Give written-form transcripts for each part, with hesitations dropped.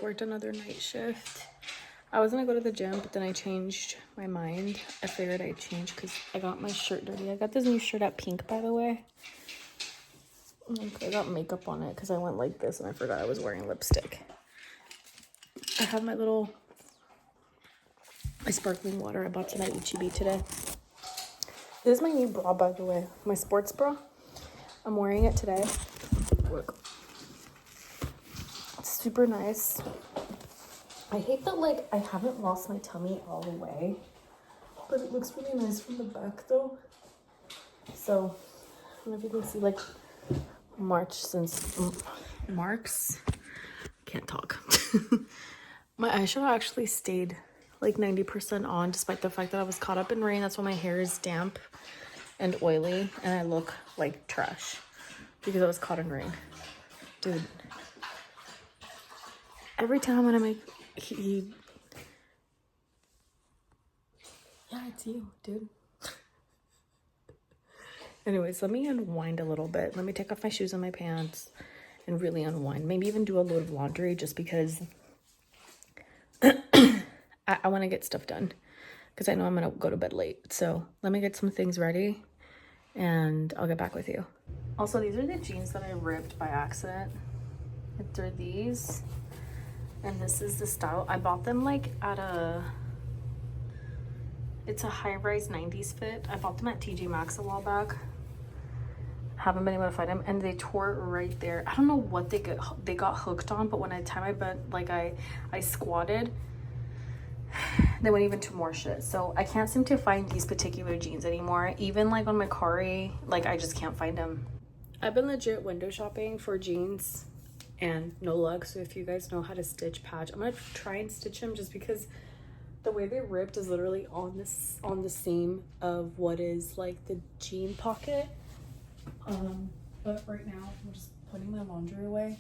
worked another night shift. I was gonna go to the gym, but then I changed my mind. I figured I'd change because I got my shirt dirty. I got this new shirt at Pink, by the way. I got makeup on it because I went like this and I forgot I was wearing lipstick. I have my sparkling water I bought tonight at HEB today. This is my new bra, by the way. My sports bra. I'm wearing it today. Look. It's super nice. I hate that, like, I haven't lost my tummy all the way. But it looks really nice from the back, though. So, I don't know if you can see, like, marks. Can't talk. My eyeshadow actually stayed, like, 90% on, despite the fact that I was caught up in rain. That's why my hair is damp and oily, and I look like trash because I was caught in rain. Dude. Every time when I make... Yeah, it's you, dude. Anyways, let me unwind a little bit. Let me take off my shoes and my pants and really unwind. Maybe even do a load of laundry just because I want to get stuff done. Because I know I'm going to go to bed late. So let me get some things ready and I'll get back with you. Also, these are the jeans that I ripped by accident. They're these. And this is the style. I bought them like at it's a high-rise 90s fit. I bought them at TJ Maxx a while back. Haven't been able to find them, and they tore right there. I don't know what they got hooked on, but when I time I bent, like I squatted, they went even to more shit. So I can't seem to find these particular jeans anymore. Even like on my Kari, like I just can't find them. I've been legit window shopping for jeans and no luck. So if you guys know how to stitch patch, I'm gonna try and stitch them just because the way they ripped is literally on the seam of what is like the jean pocket. But right now I'm just putting my laundry away.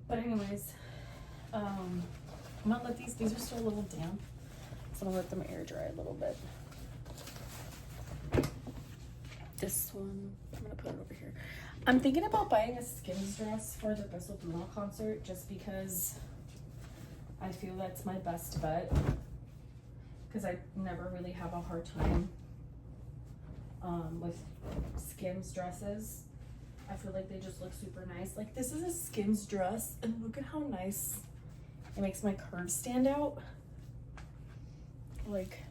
But anyways, I'm gonna let these are still a little damp, so I'm gonna let them air dry a little bit. This one, I'm gonna put it over here. I'm thinking about buying a Skims dress for the peso pluma concert just because I feel that's my best bet. Because I never really have a hard time with Skims dresses. I feel like they just look super nice. Like this is a Skims dress and look at how nice it makes my curves stand out. Like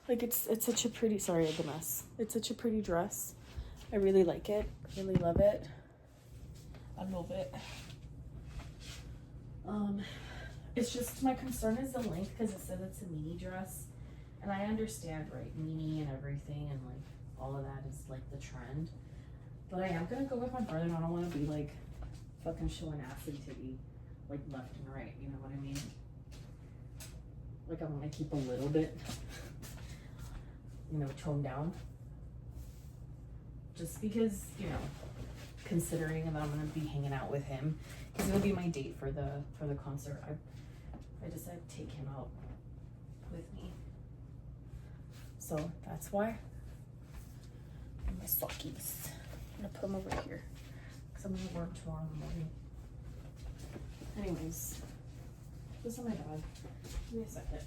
it's such a pretty, sorry the mess. It's such a pretty dress. I really like it. I really love it. I love it. It's just my concern is the length because it says it's a mini dress. And I understand, right, mini and everything and like all of that is like the trend. But I am gonna go with my brother and I don't wanna be like fucking showing ass and titty like left and right, you know what I mean? Like I wanna keep a little bit, you know, toned down. Just because, you know, considering that I'm gonna be hanging out with him. He's gonna be my date for the concert. I decided to take him out with me. So that's why. And my sockies. I'm gonna put them over here because I'm gonna work tomorrow in the morning. Anyways, this is my bag. Give me a second.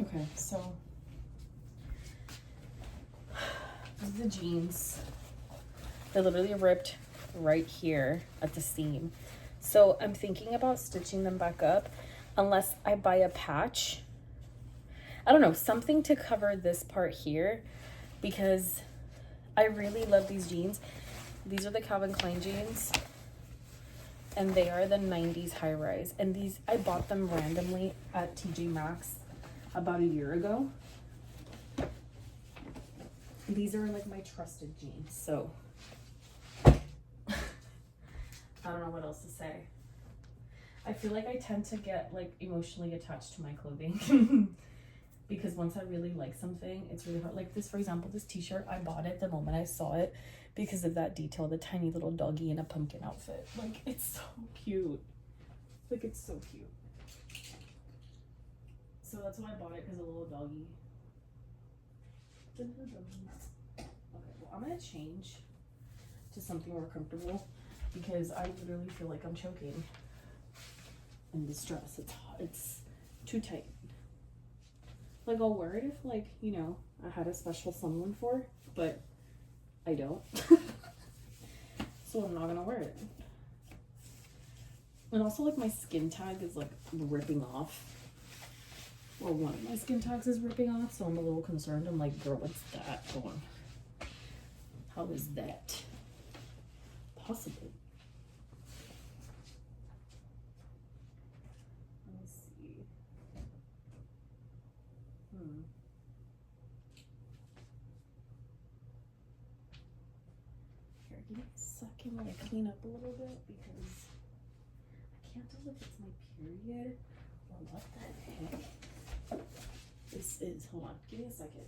Okay, so this is the jeans. They're literally ripped right here at the seam. So I'm thinking about stitching them back up. unless I buy a patch. I don't know, something to cover this part here, because I really love these jeans. These are the Calvin Klein jeans, and they are the 90s high rise. And these, I bought them randomly at TJ Maxx about a year ago. These are like my trusted jeans, so I don't know what else to say. I feel like I tend to get like emotionally attached to my clothing because once I really like something, it's really hard. Like this, for example, this t-shirt, I bought it the moment I saw it because of that detail, the tiny little doggy in a pumpkin outfit. Like, it's so cute. Like, it's so cute. So that's why I bought it, because a little doggy. Okay, well, I'm gonna change to something more comfortable because I literally feel like I'm choking in this dress. It's too tight. Like, I'll wear it if, like, you know, I had a special someone for, but I don't. So I'm not gonna wear it. And also, like, my skin tag is like ripping off. Or one of my skin tags is ripping off, so I'm a little concerned. I'm like, girl, what's that going? How is that possible? Let me see. Here, give me a second while I clean up a little bit because I can't tell if it's my period or what the heck this is. Hold on, give me a second.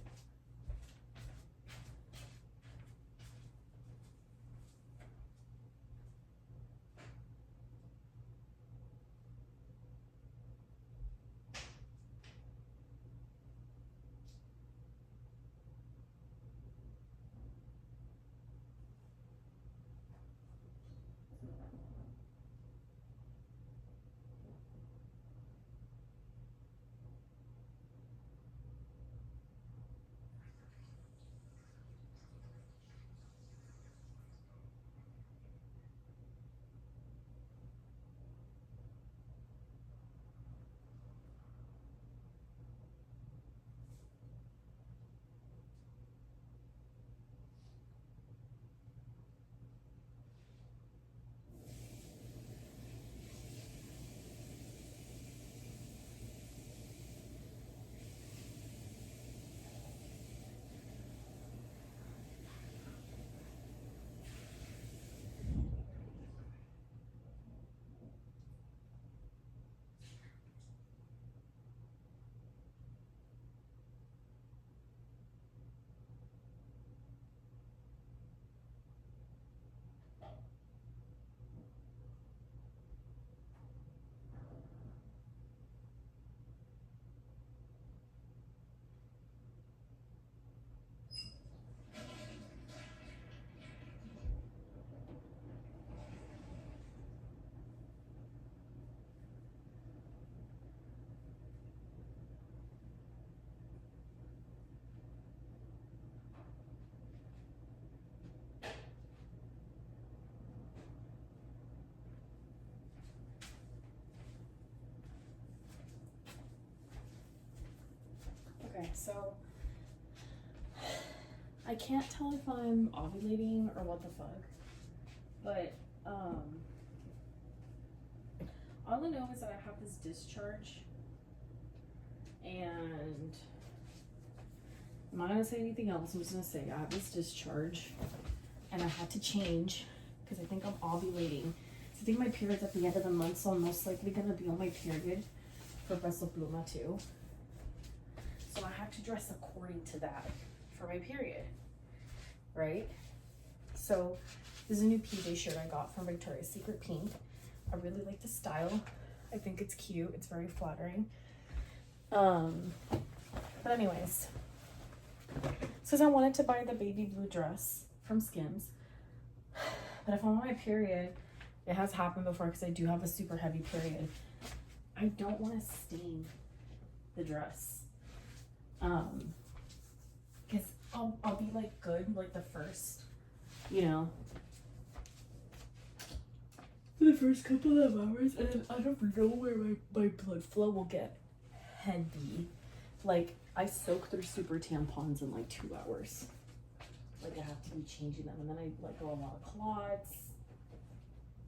Okay, so I can't tell if I'm ovulating or what the fuck, but all I know is that I have this discharge, and I'm not gonna say anything else. I'm just gonna say I have this discharge, and I had to change because I think I'm ovulating. So I think my period's at the end of the month, so I'm most likely gonna be on my period for peso pluma too. So I have to dress according to that for my period, right? So this is a new PJ shirt I got from Victoria's Secret Pink. I really like the style. I think it's cute. It's very flattering. But anyways, since I wanted to buy the baby blue dress from Skims, but if I'm on my period, it has happened before because I do have a super heavy period. I don't want to stain the dress. Because I'll be like good like the first, you know, the first couple of hours, and then out of nowhere my blood flow will get heavy. Like, I soak through super tampons in like 2 hours. Like, I have to be changing them, and then I let go a lot of clots.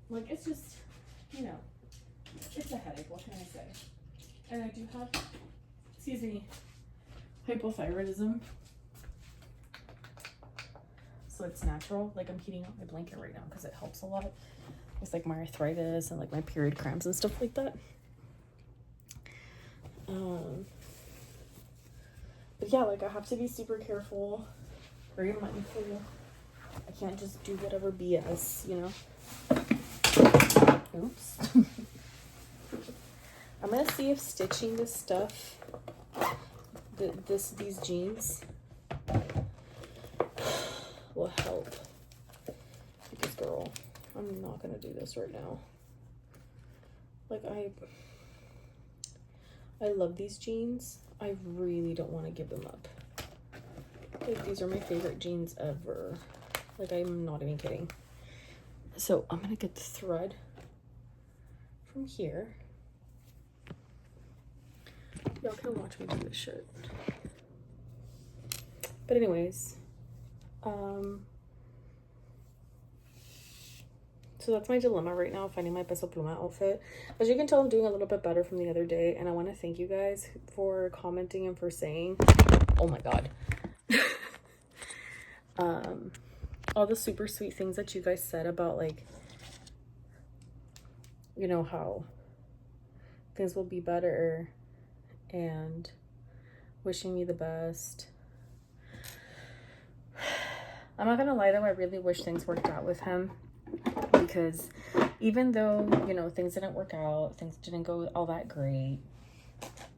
Like, it's just, you know, it's a headache, what can I say? And I do have, excuse me, hypothyroidism. So it's natural. Like, I'm heating up my blanket right now because it helps a lot. It's like my arthritis and like my period cramps and stuff like that. But yeah, like, I have to be super careful, very mindful. I can't just do whatever BS, you know? Oops. I'm gonna see if stitching this stuff, these jeans, will help. Because, girl, I'm not gonna do this right now. Like, I love these jeans. I really don't want to give them up. Like, these are my favorite jeans ever. Like, I'm not even kidding. So I'm gonna get the thread from here. Y'all can watch me do this shit. But anyways, so that's my dilemma right now, finding my peso pluma outfit. As you can tell, I'm doing a little bit better from the other day, and I want to thank you guys for commenting and for saying, oh my god, all the super sweet things that you guys said about, like, you know, how things will be better and wishing me the best. I'm not gonna lie though, I really wish things worked out with him, because even though, you know, things didn't work out, things didn't go all that great,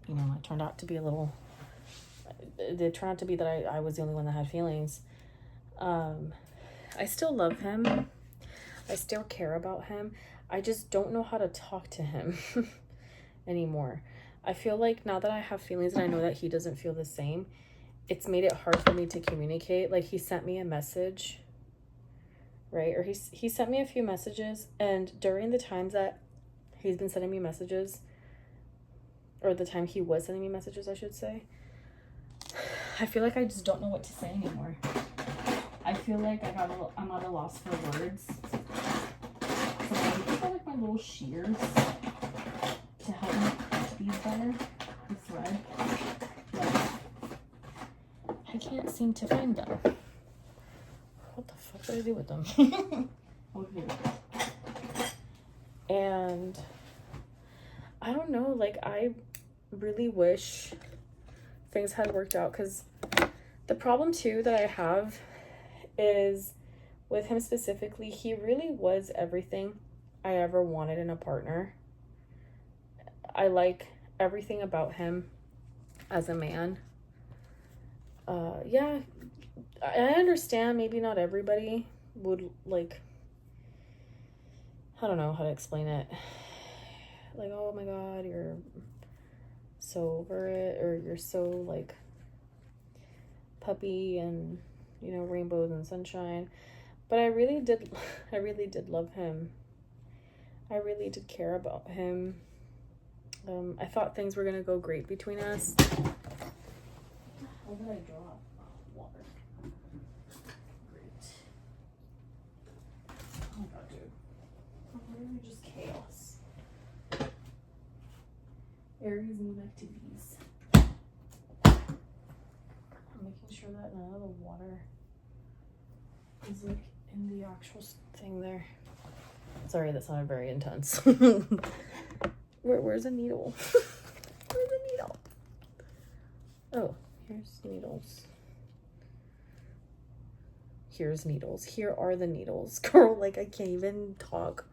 you know, it turned out to be a little, it turned out to be that I was the only one that had feelings. I still love him. I still care about him. I just don't know how to talk to him anymore. I feel like now that I have feelings and I know that he doesn't feel the same, it's made it hard for me to communicate. Like, he sent me a message, right? Or he sent me a few messages, and during the times that he's been sending me messages, or the time he was sending me messages, I should say, I feel like I just don't know what to say anymore. I feel like I'm at a loss for words. So I think I like my little shears to help me cut these better, the thread. But I can't seem to find them. What the fuck did I do with them? Okay. And I don't know, like, I really wish things had worked out, because the problem too that I have is with him specifically, he really was everything I ever wanted in a partner. I like everything about him as a man. Yeah, I understand maybe not everybody would, like, I don't know how to explain it. Like, oh my god, you're so over it, or you're so, like, puppy and, you know, rainbows and sunshine. But I really did love him. I really did care about him. I thought things were gonna go great between us. What did I drop? Water. Great. Oh my god, dude. Literally just chaos. Aries need activities. I'm making sure that none of the water is, like, in the actual thing there. Sorry, that sounded very intense. Where's a needle? Where's a needle? Oh, here's needles. Here's needles. Here are the needles. Girl, like, I can't even talk.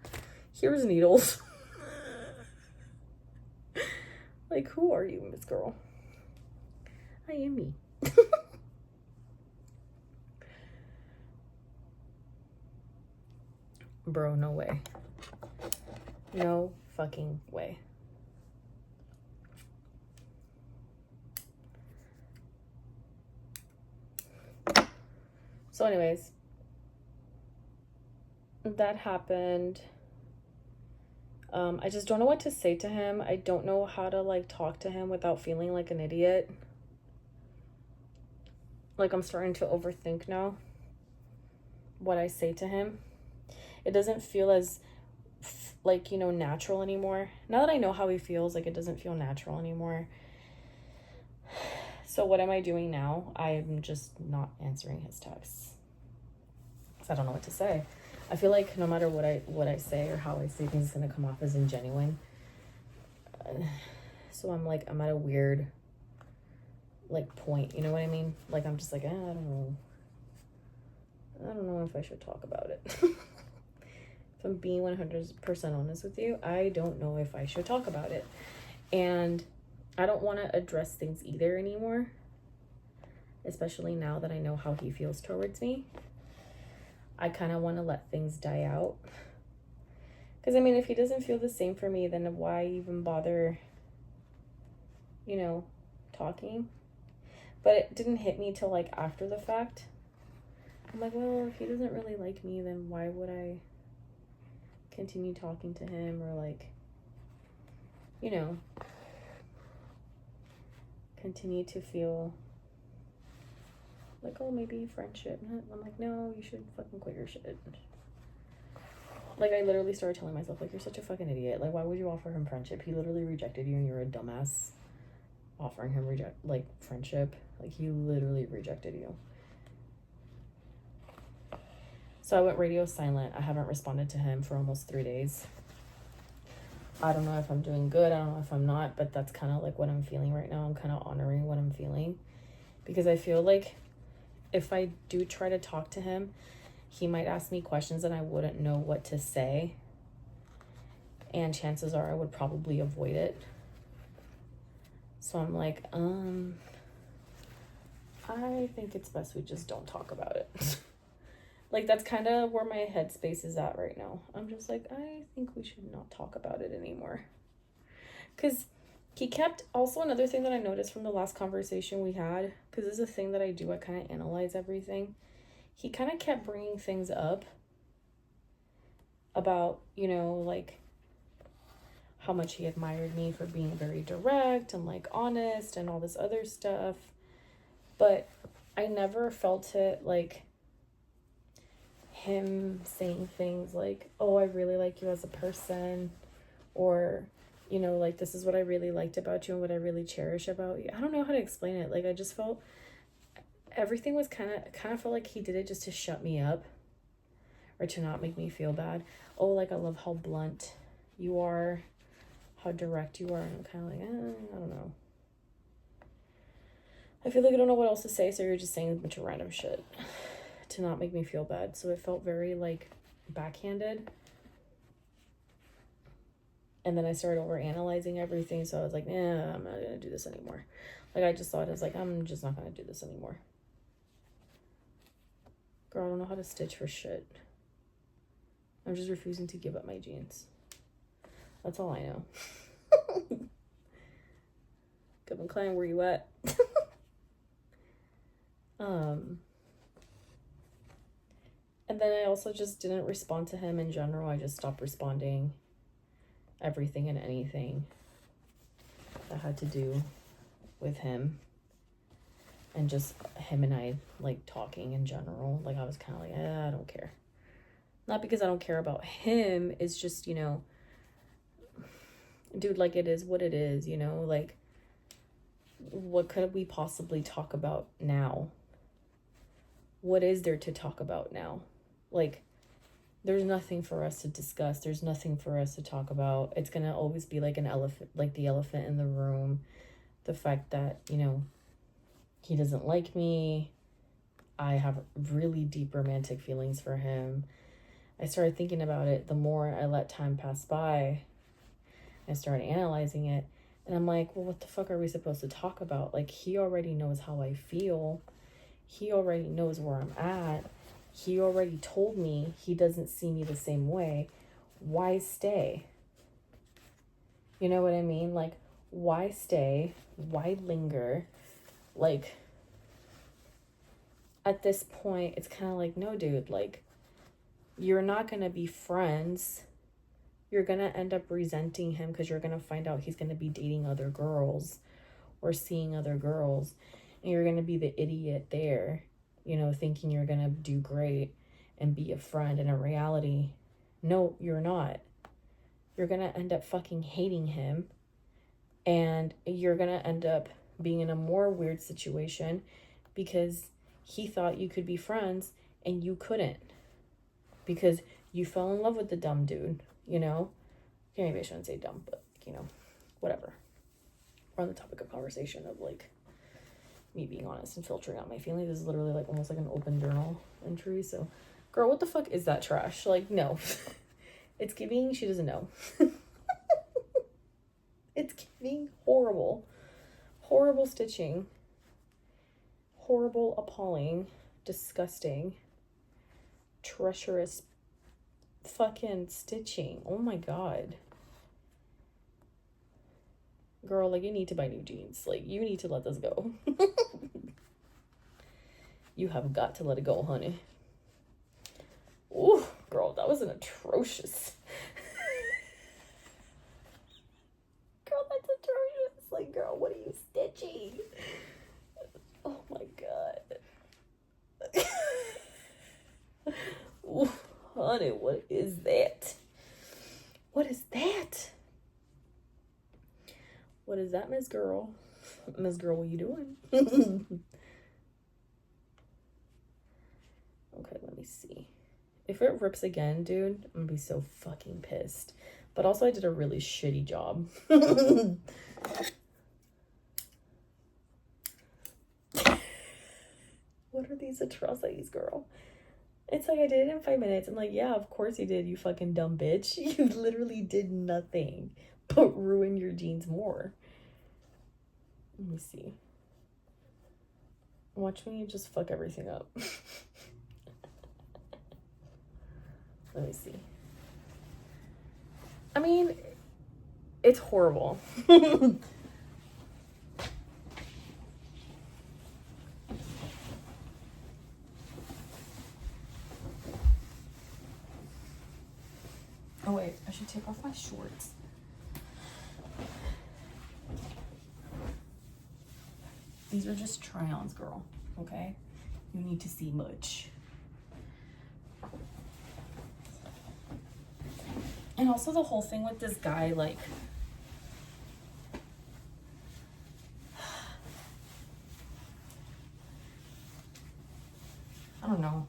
Here's needles. Like, who are you, Miss Girl? I am me. Bro, no way. No fucking way. So anyways, that happened. I just don't know what to say to him. I don't know how to, like, talk to him without feeling like an idiot. Like, I'm starting to overthink now what I say to him. It doesn't feel as, like, you know, natural anymore. Now that I know how he feels, like, it doesn't feel natural anymore. So what am I doing now? I'm just not answering his texts. I don't know what to say. I feel like no matter what I say or how I say things, it's gonna come off as ingenuine. So I'm at a weird, like, point. You know what I mean? Like, I'm just like, I don't know if I should talk about it. If I'm being 100% honest with you, I don't know if I should talk about it. And I don't want to address things either anymore, especially now that I know how he feels towards me. I kind of want to let things die out. Because, I mean, if he doesn't feel the same for me, then why even bother, you know, talking? But it didn't hit me till, like, after the fact. I'm like, well, if he doesn't really like me, then why would I continue talking to him or, like, you know, continue to feel like, oh, maybe friendship. I'm like, no, you should fucking quit your shit. Like, I literally started telling myself, like, you're such a fucking idiot. Like, why would you offer him friendship? He literally rejected you and you're a dumbass offering him friendship. Like, he literally rejected you. So I went radio silent. I haven't responded to him for almost 3 days. I don't know if I'm doing good. I don't know if I'm not, but that's kind of like what I'm feeling right now. I'm kind of honoring what I'm feeling because I feel like if I do try to talk to him, he might ask me questions and I wouldn't know what to say. And chances are I would probably avoid it. So I'm like, I think it's best we just don't talk about it. Like, that's kind of where my headspace is at right now. I'm just like, I think we should not talk about it anymore. Because he kept, also another thing that I noticed from the last conversation we had, because this is a thing that I do, I kind of analyze everything. He kind of kept bringing things up about, you know, like, how much he admired me for being very direct and, like, honest and all this other stuff. But I never felt it, like, him saying things like, oh, I really like you as a person, or, you know, like, this is what I really liked about you and what I really cherish about you. I don't know how to explain it. Like, I just felt everything was kind of felt like he did it just to shut me up or to not make me feel bad. Oh, like, I love how blunt you are, how direct you are. And I'm kind of like, I don't know. I feel like I don't know what else to say, so you're just saying a bunch of random shit to not make me feel bad. So it felt very, like, backhanded. And then I started over analyzing everything, so I was like, I'm not gonna do this anymore. Like, I just thought, I was like, I'm just not gonna do this anymore. Girl, I don't know how to stitch for shit. I'm just refusing to give up my jeans. That's all I know. Kevin Klein, where you at? And then I also just didn't respond to him in general. I just stopped responding everything and anything that had to do with him. And just him and I, like, talking in general. Like, I was kind of like, I don't care. Not because I don't care about him. It's just, you know, dude, like, it is what it is, you know? Like, what could we possibly talk about now? What is there to talk about now? Like, there's nothing for us to discuss. There's nothing for us to talk about. It's gonna always be like an elephant, like the elephant in the room. The fact that, you know, he doesn't like me. I have really deep romantic feelings for him. I started thinking about it. The more I let time pass by, I started analyzing it. And I'm like, well, what the fuck are we supposed to talk about? Like, he already knows how I feel. He already knows where I'm at. He already told me he doesn't see me the same way. Why stay? You know what I mean? Like, why stay? Why linger? Like, at this point, it's kind of like, no, dude, like, you're not going to be friends you're going to end up resenting him because you're going to find out he's going to be dating other girls or seeing other girls. And you're going to be the idiot there, you know, thinking you're going to do great and be a friend. And in reality, no, you're not. You're going to end up fucking hating him. And you're going to end up being in a more weird situation because he thought you could be friends and you couldn't. Because you fell in love with the dumb dude, you know? Okay, maybe I shouldn't say dumb, but, you know, whatever. We're on the topic of conversation of, like, me being honest and filtering out my feelings. This is literally, like, almost like an open journal entry. So, girl, what the fuck is that trash? Like, no. It's giving, she doesn't know. It's giving horrible. Horrible stitching. Horrible, appalling, disgusting, treacherous fucking stitching. Oh my god. Girl, like, you need to buy new jeans. Like, you need to let this go. You have got to let it go, honey. Ooh, girl, that was an atrocious. Girl, that's atrocious. Like, girl, what are you stitching? Oh my god. Ooh, honey, what is that? What is that? What is that, Miss Girl? Miss Girl, what you doing? Okay, let me see. If it rips again, dude, I'm gonna be so fucking pissed. But also, I did a really shitty job. What are these atrocities, girl? It's like, I did it in 5 minutes. I'm like, yeah, of course you did, you fucking dumb bitch. You literally did nothing but ruin your jeans more. Let me see. Watch me just fuck everything up. Let me see. I mean, it's horrible. Oh wait, I should take off my shorts. These are just try-ons, girl, okay? You need to see much. And also the whole thing with this guy, like, I don't know.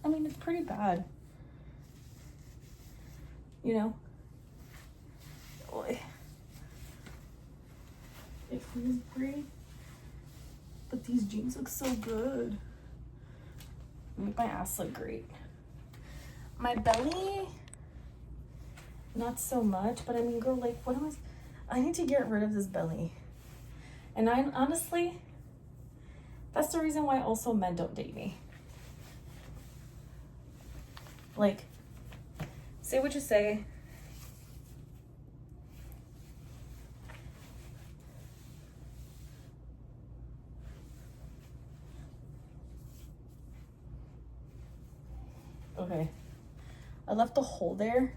I mean, it's pretty bad. You know? It feels great. But these jeans look so good. Make my ass look great. My belly, not so much, but I mean, girl, like, what am I need to get rid of this belly. And I honestly, that's the reason why also men don't date me. Like, say what you say. Okay. I left the hole there,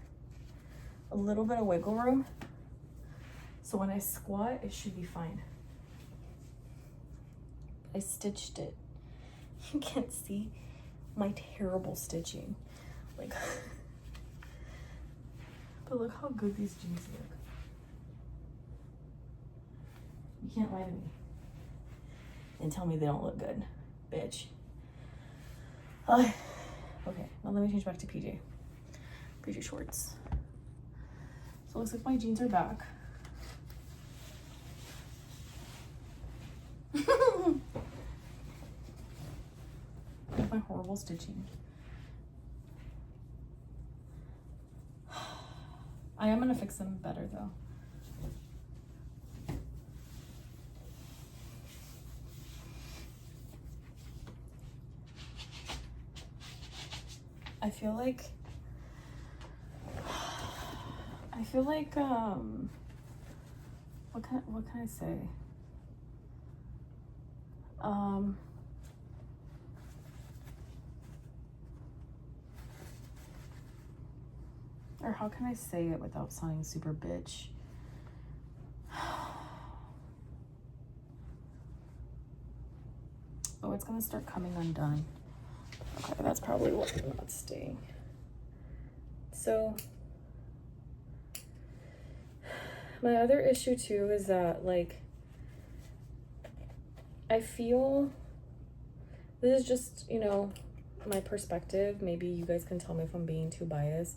a little bit of wiggle room. So when I squat, it should be fine. I stitched it. You can't see my terrible stitching. Like, but look how good these jeans look. You can't lie to me and tell me they don't look good, bitch. Okay, now let me change back to PJ shorts. So it looks like my jeans are back. My horrible stitching. I am gonna fix them better though. I feel like, what can I say? Or how can I say it without sounding super bitch? Oh, it's gonna start coming undone. Okay, that's probably what's not staying. So, my other issue too is that, like, I feel, this is just, you know, my perspective. Maybe you guys can tell me if I'm being too biased.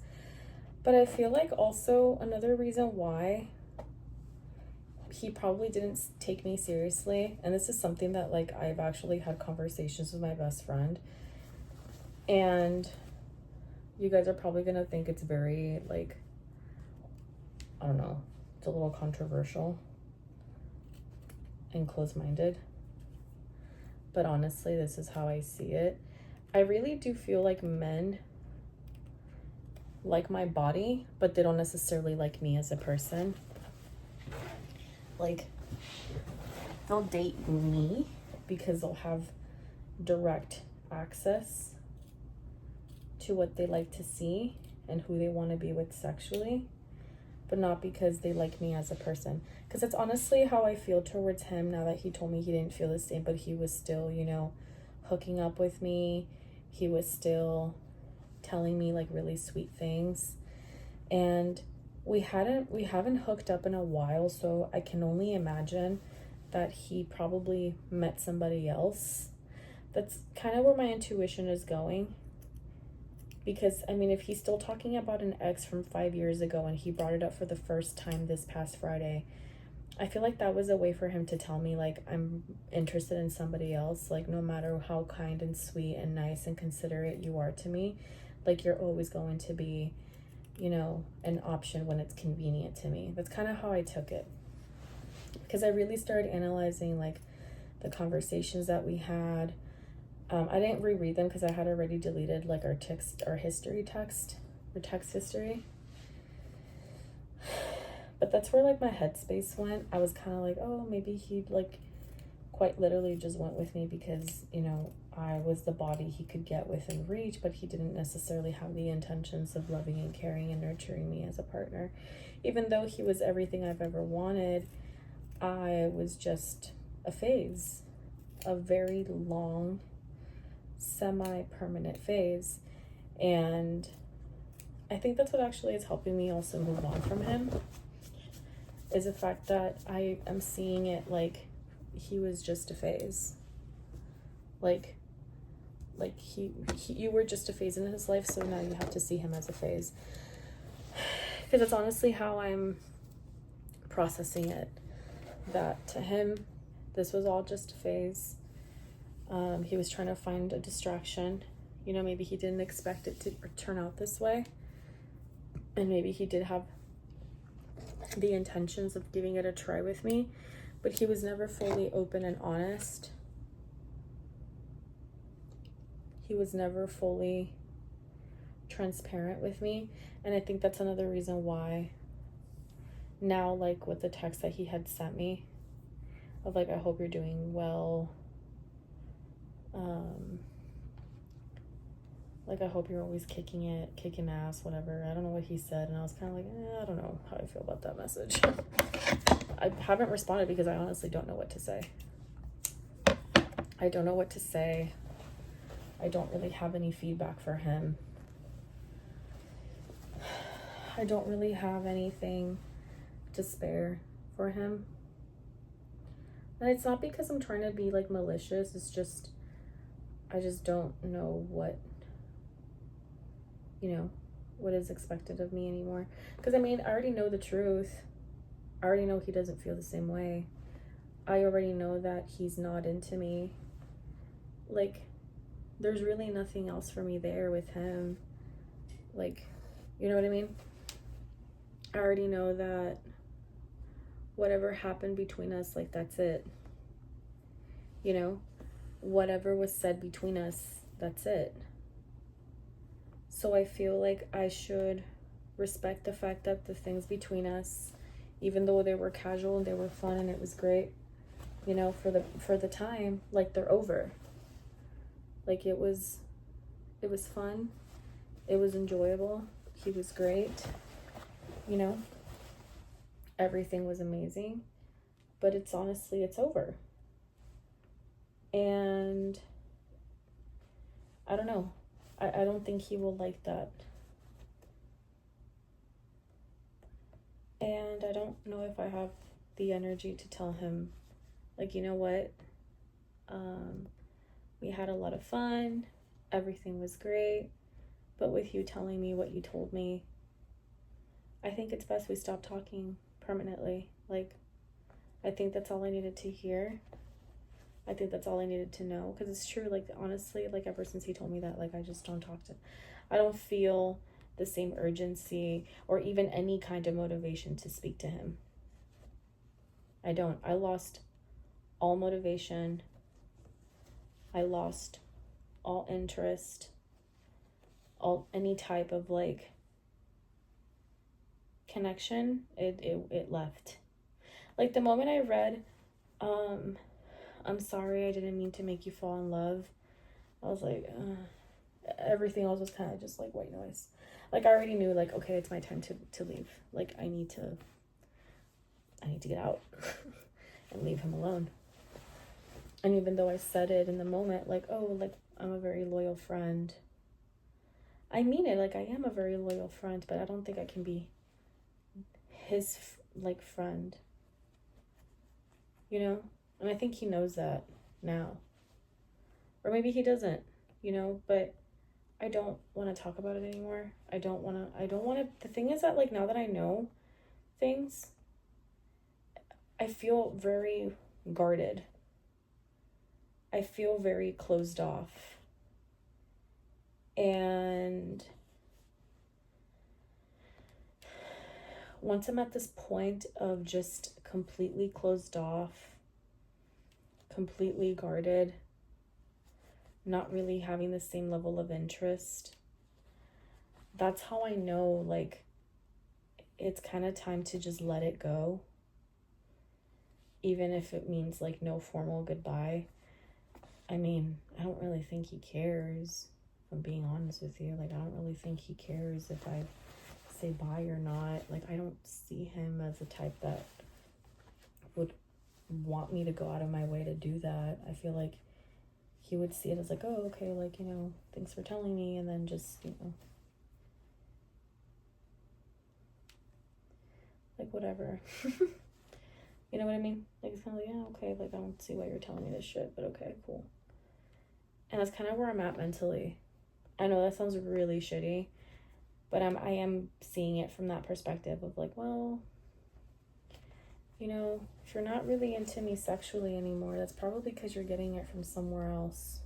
But I feel like also another reason why he probably didn't take me seriously, and this is something that, like, I've actually had conversations with my best friend, and you guys are probably gonna think it's very, like, I don't know, it's a little controversial and close-minded, but honestly, this is how I see it. I really do feel like men like my body, but they don't necessarily like me as a person. Like, they'll date me because they'll have direct access to what they like to see and who they want to be with sexually, but not because they like me as a person. Because it's honestly how I feel towards him now that he told me he didn't feel the same, but he was still, you know, hooking up with me. He was still telling me, like, really sweet things. And we haven't hooked up in a while, so I can only imagine that he probably met somebody else. That's kind of where my intuition is going. Because, I mean, if he's still talking about an ex from 5 years ago and he brought it up for the first time this past Friday, I feel like that was a way for him to tell me, like, I'm interested in somebody else. Like, no matter how kind and sweet and nice and considerate you are to me, like, you're always going to be, you know, an option when it's convenient to me. That's kind of how I took it. Because I really started analyzing, like, the conversations that we had. I didn't reread them because I had already deleted, like, our text history. But that's where, like, my headspace went. I was kind of like, oh, maybe he, like, quite literally just went with me because, you know, I was the body he could get within reach, but he didn't necessarily have the intentions of loving and caring and nurturing me as a partner. Even though he was everything I've ever wanted, I was just a phase, a very long, semi-permanent phase. And I think that's what actually is helping me also move on from him, is the fact that I am seeing it like he was just a phase. Like you were just a phase in his life, so now you have to see him as a phase. Because it's honestly how I'm processing it. That to him, this was all just a phase. He was trying to find a distraction. You know, maybe he didn't expect it to turn out this way. And maybe he did have the intentions of giving it a try with me, but he was never fully open and honest. He was never fully transparent with me. And I think that's another reason why now, like, with the text that he had sent me of, like, I hope you're doing well, like, I hope you're always kicking ass, whatever. I don't know what he said, and I was kind of like, I don't know how I feel about that message. I haven't responded because I honestly don't know what to say. I don't know what to say. I don't really have any feedback for him. I don't really have anything to spare for him. And it's not because I'm trying to be, like, malicious. It's just, I just don't know what, you know, what is expected of me anymore. Because, I mean, I already know the truth. I already know he doesn't feel the same way. I already know that he's not into me. Like, there's really nothing else for me there with him. Like, you know what I mean? I already know that whatever happened between us, like, that's it. You know? Whatever was said between us, that's it. So I feel like I should respect the fact that the things between us, even though they were casual and they were fun and it was great, you know, for the time, like, they're over. Like, it was fun, it was enjoyable, he was great, you know, everything was amazing, but it's honestly, it's over. And I don't know, I don't think he will like that. And I don't know if I have the energy to tell him, like, you know what, we had a lot of fun, everything was great, but with you telling me what you told me, I think it's best we stop talking permanently. Like, I think that's all I needed to hear. I think that's all I needed to know, because it's true. Like, honestly, like, ever since he told me that, like, I just don't talk to, I don't feel the same urgency or even any kind of motivation to speak to him. I don't. I lost all motivation. I lost all interest, any type of, like, connection. It left. Like, the moment I read, I'm sorry, I didn't mean to make you fall in love, I was like, everything else was kind of just like white noise. Like, I already knew, like, okay, it's my time to leave. Like, I need to get out and leave him alone. And even though I said it in the moment, like, oh, like, I'm a very loyal friend, I mean it. Like, I am a very loyal friend, but I don't think I can be his, like, friend, you know? And I think he knows that now. Or maybe he doesn't, you know, but I don't want to talk about it anymore. I don't want to, the thing is that, like, now that I know things, I feel very guarded. I feel very closed off. And once I'm at this point of just completely closed off, completely guarded, not really having the same level of interest, that's how I know, like, it's kind of time to just let it go. Even if it means, like, no formal goodbye. I mean, I don't really think he cares, if I'm being honest with you. Like, I don't really think he cares if I say bye or not. Like, I don't see him as the type that would want me to go out of my way to do that. I feel like he would see it as, like, oh, okay, like, you know, thanks for telling me, and then just, you know, like, whatever. You know what I mean? Like, it's kind of like, yeah, okay, like, I don't see why you're telling me this shit, but okay, cool. And that's kind of where I'm at mentally. I know that sounds really shitty, but I am seeing it from that perspective of, like, well, you know, if you're not really into me sexually anymore, that's probably because you're getting it from somewhere else.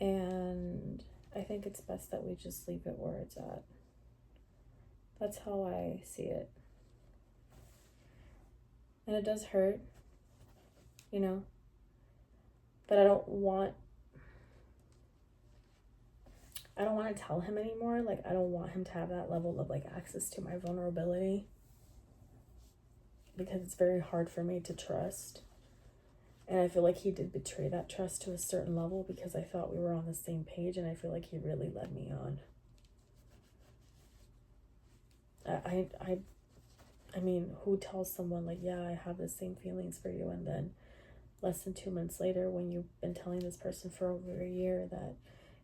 And I think it's best that we just leave it where it's at. That's how I see it. And it does hurt, you know, but I don't want to tell him anymore. Like, I don't want him to have that level of, like, access to my vulnerability, because it's very hard for me to trust. And I feel like he did betray that trust to a certain level, because I thought we were on the same page, and I feel like he really led me on. I mean, who tells someone, like, yeah, I have the same feelings for you, and then less than 2 months later, when you've been telling this person for over a year that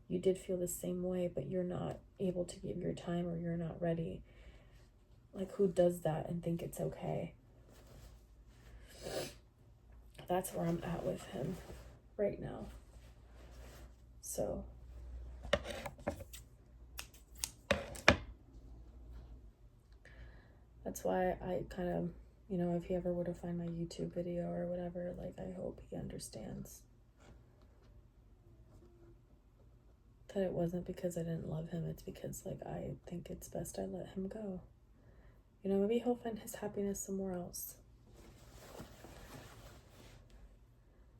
you did feel the same way, but you're not able to give your time, or you're not ready. Like, who does that and think it's okay? That's where I'm at with him right now. So that's why I kind of, you know, if he ever were to find my YouTube video or whatever, like, I hope he understands that it wasn't because I didn't love him. It's because, like, I think it's best I let him go. You know, maybe he'll find his happiness somewhere else.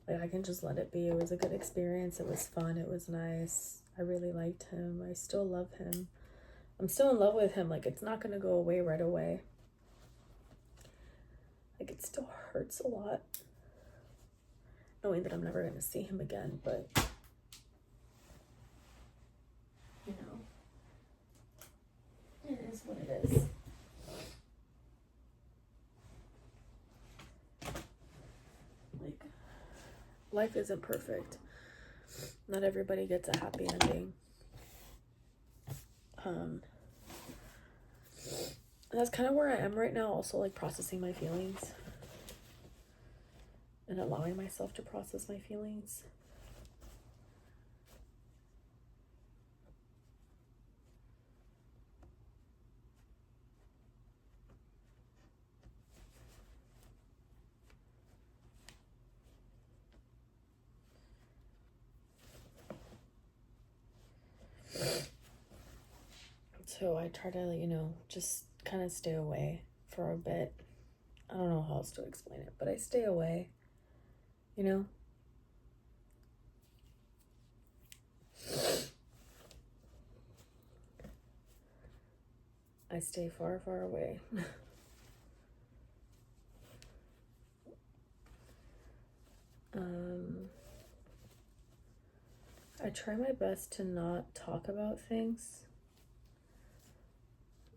Like, I can just let it be. It was a good experience. It was fun. It was nice. I really liked him. I still love him. I'm still in love with him. Like, it's not gonna go away right away. Like, it still hurts a lot knowing that I'm never gonna see him again, but you know, it is what it is. Like, life isn't perfect. Not everybody gets a happy ending. That's kind of where I am right now, also, like, processing my feelings and allowing myself to process my feelings. So I try to, you know, just kind of stay away for a bit. I don't know how else to explain it, but I stay away, you know? I stay far, far away. I try my best to not talk about things.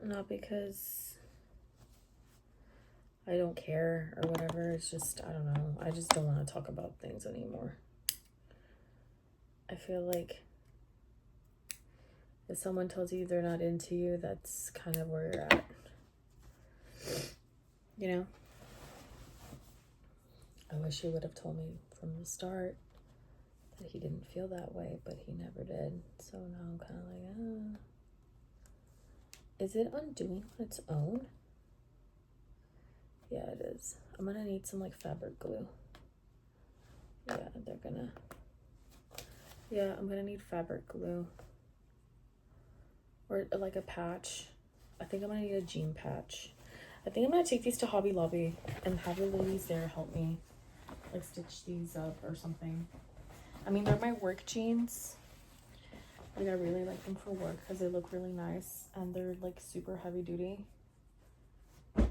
Not because I don't care or whatever. It's just, I don't know. I just don't want to talk about things anymore. I feel like if someone tells you they're not into you, that's kind of where you're at. You know? I wish he would have told me from the start that he didn't feel that way, but he never did. So now I'm kind of like, Is it undoing on its own? Yeah, it is. I'm gonna need some, like, fabric glue. Yeah, I'm gonna need fabric glue. Or, like, a patch. I think I'm gonna need a jean patch. I think I'm gonna take these to Hobby Lobby and have the ladies there help me, like, stitch these up or something. I mean, they're my work jeans. Like, I really like them for work because they look really nice and they're, like, super heavy duty. I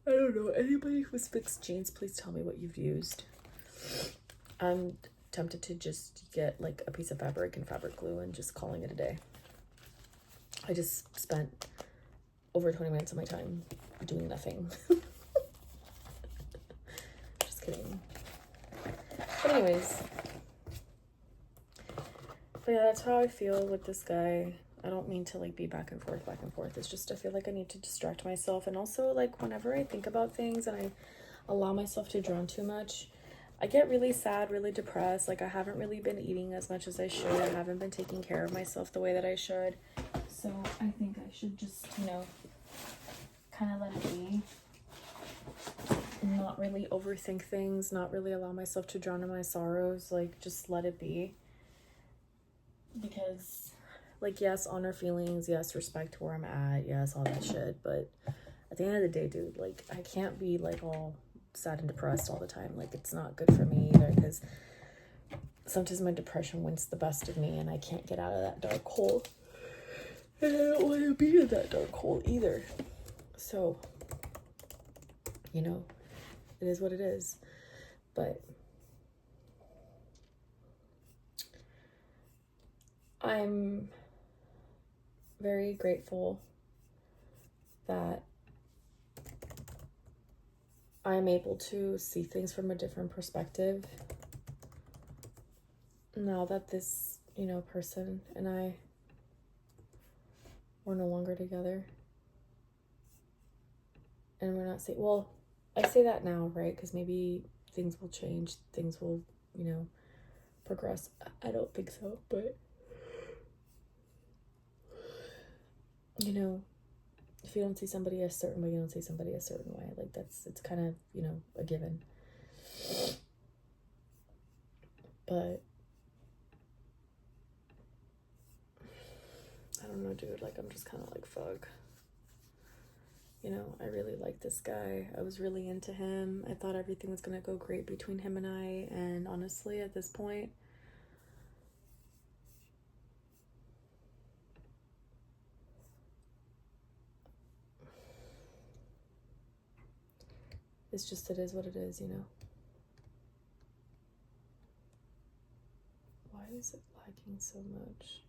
don't know. Anybody who's fixed jeans, please tell me what you've used. I'm tempted to just get, like, a piece of fabric and fabric glue and just calling it a day. I just spent over 20 minutes of my time doing nothing. Just kidding. But anyways. But yeah, that's how I feel with this guy. I don't mean to, like, be back and forth. It's just I feel like I need to distract myself. And also, like, whenever I think about things and I allow myself to drown too much, I get really sad, really depressed. Like, I haven't really been eating as much as I should. I haven't been taking care of myself the way that I should. So I think I should just, you know, kind of let it be. Not really overthink things. Not really allow myself to drown in my sorrows. Like, just let it be. Because, like, yes, honor feelings. Yes, respect where I'm at. Yes, all that shit. But at the end of the day, dude, like, I can't be, like, all sad and depressed all the time. Like, it's not good for me either, because sometimes my depression wins the best of me and I can't get out of that dark hole, and I don't want to be in that dark hole either. So, you know, it is what it is. But I'm very grateful that I'm able to see things from a different perspective now that this, you know, person and I, we're no longer together. And we're not saying, well, I say that now, right? Because maybe things will change. Things will, you know, progress. I don't think so, but, you know, if you don't see somebody a certain way, you don't see somebody a certain way. Like, it's kind of, you know, a given. But I don't know, dude. Like, I'm just kind of like, fuck. you know, I really like this guy. I was really into him. I thought everything was gonna go great between him and I, and honestly, at this point, it's just, it is what it is, you know? Why is it lagging so much?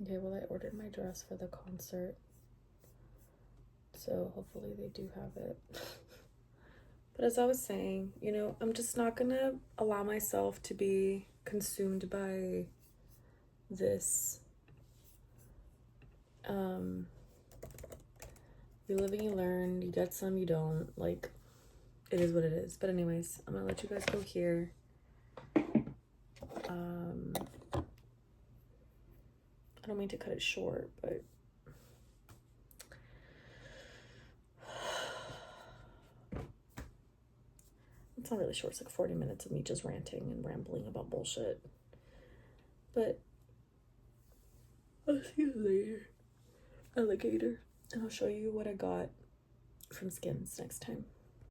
Okay, well, I ordered my dress for the concert, so hopefully they do have it. But as I was saying, you know, I'm just not gonna allow myself to be consumed by this. You live and you learn, you get some, you don't. Like, it is what it is. But anyways, I'm gonna let you guys go here. I don't mean to cut it short, but it's not really short. It's like 40 minutes of me just ranting and rambling about bullshit. But I'll see you later, alligator. And I'll show you what I got from Skims next time.